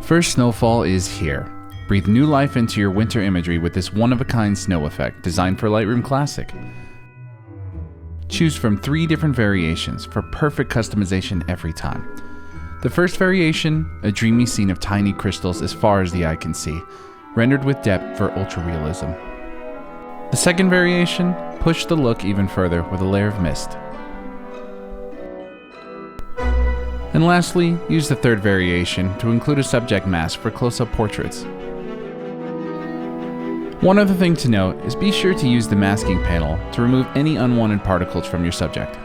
First snowfall is here. Breathe new life into your winter imagery with this one-of-a-kind snow effect designed for Lightroom Classic. Choose from 3 different variations for perfect customization every time. The first variation, a dreamy scene of tiny crystals as far as the eye can see, rendered with depth for ultra-realism. The second variation, push the look even further with a layer of mist. And lastly, use the third variation to include a subject mask for close-up portraits. One other thing to note is be sure to use the masking panel to remove any unwanted particles from your subject.